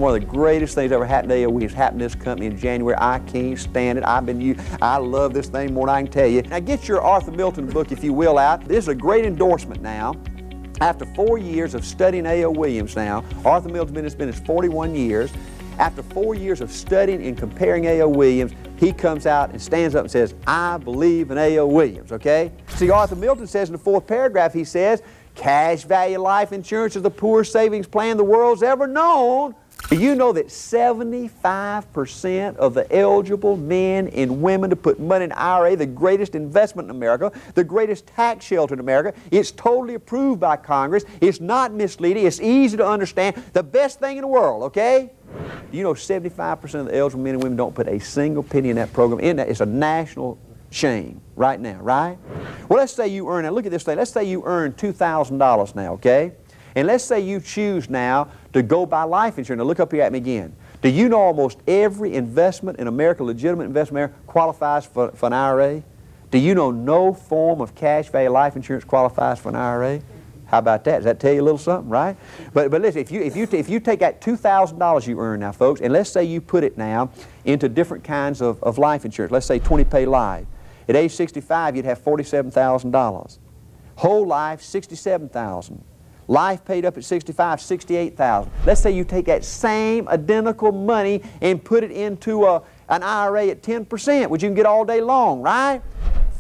one of the greatest things ever happened to AOE. It's happened to this company in January. I can't stand it. I love this thing more than I can tell you. Now get your Arthur Milton book, if you will, out. This is a great endorsement now. After 4 years of studying A.O. Williams now, Arthur Milton's been in business 41 years. After 4 years of studying and comparing A.O. Williams, he comes out and stands up and says, I believe in A.O. Williams, okay? See, Arthur Milton says in the 4th paragraph, he says, cash value life insurance is the poorest savings plan the world's ever known. Do you know that 75% of the eligible men and women to put money in IRA, the greatest investment in America, the greatest tax shelter in America, it's totally approved by Congress, it's not misleading, it's easy to understand, the best thing in the world, okay? Do you know 75% of the eligible men and women don't put a single penny in that program? It's a national shame right now, right? Well, let's say you earn, now look at this thing, let's say you earn $2,000 now, okay? And let's say you choose now to go buy life insurance. Now look up here at me again. Do you know almost every investment in America, legitimate investment in America, qualifies for an IRA? Do you know no form of cash value life insurance qualifies for an IRA? How about that? Does that tell you a little something, right? But listen, if you take that $2,000 you earn now, folks, and let's say you put it now into different kinds of life insurance. Let's say 20-pay life. At age 65, you'd have $47,000. Whole life, $67,000. Life paid up at 65, $68,000. Let's say you take that same identical money and put it into an IRA at 10%, which you can get all day long, right?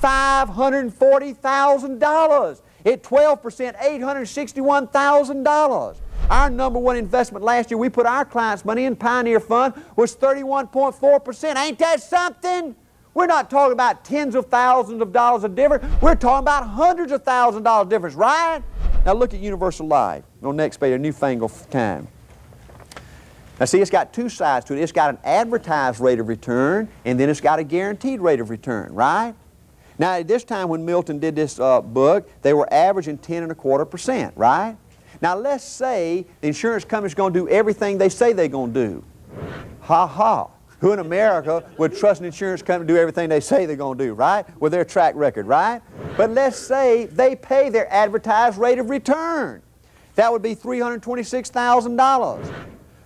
$540,000. At 12%, $861,000. Our #1 investment last year, we put our clients' money in Pioneer Fund, was 31.4%. Ain't that something? We're not talking about tens of thousands of dollars of difference. We're talking about hundreds of thousands of dollars difference, right? Now look at Universal Life. On the next page, a newfangled kind. Now see, it's got two sides to it. It's got an advertised rate of return, and then it's got a guaranteed rate of return, right? Now at this time when Milton did this book, they were averaging 10.25%, right? Now let's say the insurance company's going to do everything they say they're going to do. Ha ha. Who in America would trust an insurance company to do everything they say they're going to do, right? With their track record, right? But let's say they pay their advertised rate of return. That would be $326,000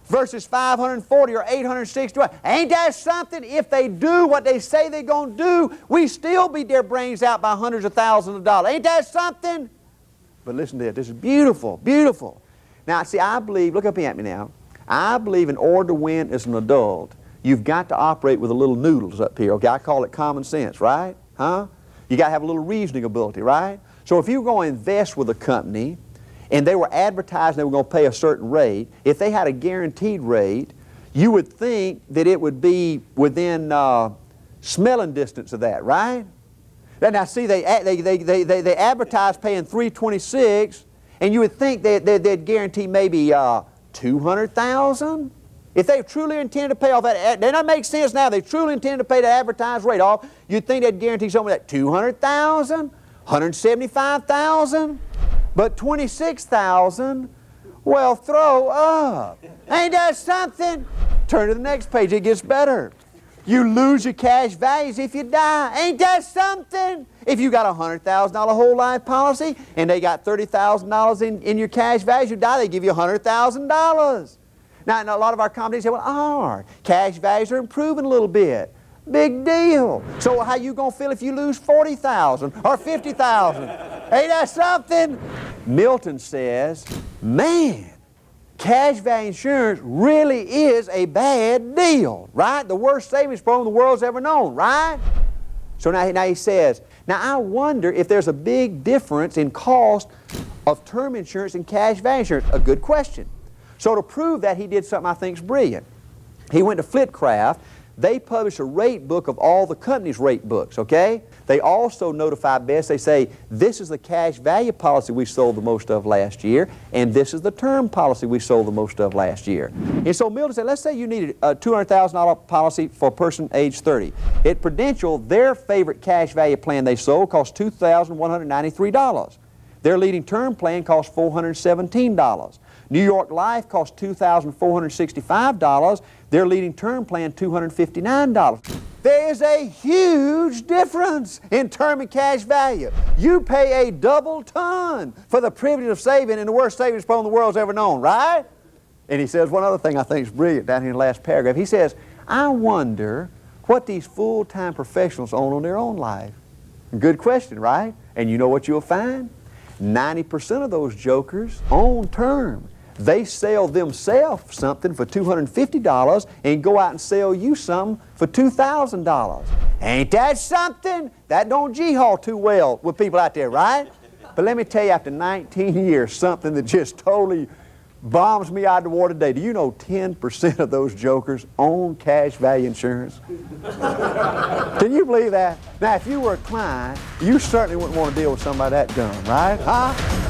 versus $540 or $861. Ain't that something? If they do what they say they're going to do, we still beat their brains out by hundreds of thousands of dollars. Ain't that something? But listen to this. This is beautiful, beautiful. Now, see, I believe, look up here at me now, I believe in order to win as an adult, you've got to operate with a little noodles up here, okay? I call it common sense, right? Huh? You got to have a little reasoning ability, right? So if you're going to invest with a company and they were advertising they were going to pay a certain rate, if they had a guaranteed rate, you would think that it would be within smelling distance of that, right? Now see, they advertise paying $326, and you would think they'd guarantee maybe $200,000. If they truly intended to pay off that, that doesn't make sense now. They truly intended to pay the advertised rate off, you'd think they'd guarantee something like $200,000, $175,000, but $26,000, well, throw up. Ain't that something? Turn to the next page, it gets better. You lose your cash values if you die. Ain't that something? If you got a $100,000 whole life policy and they got $30,000 in your cash values, you die, they give you $100,000. Now, a lot of our companies say, well, our cash values are improving a little bit. Big deal. So how you going to feel if you lose $40,000 or $50,000? Ain't that something? Milton says, man, cash value insurance really is a bad deal, right? The worst savings program the world's ever known, right? So now he says, now I wonder if there's a big difference in cost of term insurance and cash value insurance. A good question. So to prove that, he did something I think is brilliant. He went to Flitcraft. They publish a rate book of all the companies' rate books, okay? They also notify best. They say, this is the cash value policy we sold the most of last year, and this is the term policy we sold the most of last year. And so Milton said, let's say you needed a $200,000 policy for a person age 30. At Prudential, their favorite cash value plan they sold cost $2,193. Their leading term plan cost $417. New York Life costs $2,465. Their leading term plan, $259. There is a huge difference in term and cash value. You pay a double ton for the privilege of saving in the worst savings program the world's ever known, right? And he says one other thing I think is brilliant down here in the last paragraph. He says, I wonder what these full-time professionals own on their own life. Good question, right? And you know what you'll find? 90% of those jokers own term. They sell themselves something for $250 and go out and sell you something for $2,000. Ain't that something? That don't G-haul too well with people out there, right? But let me tell you, after 19 years, something that just totally bombs me out of the water today. Do you know 10% of those jokers own cash value insurance? Can you believe that? Now, if you were a client, you certainly wouldn't want to deal with somebody that dumb, right? Huh?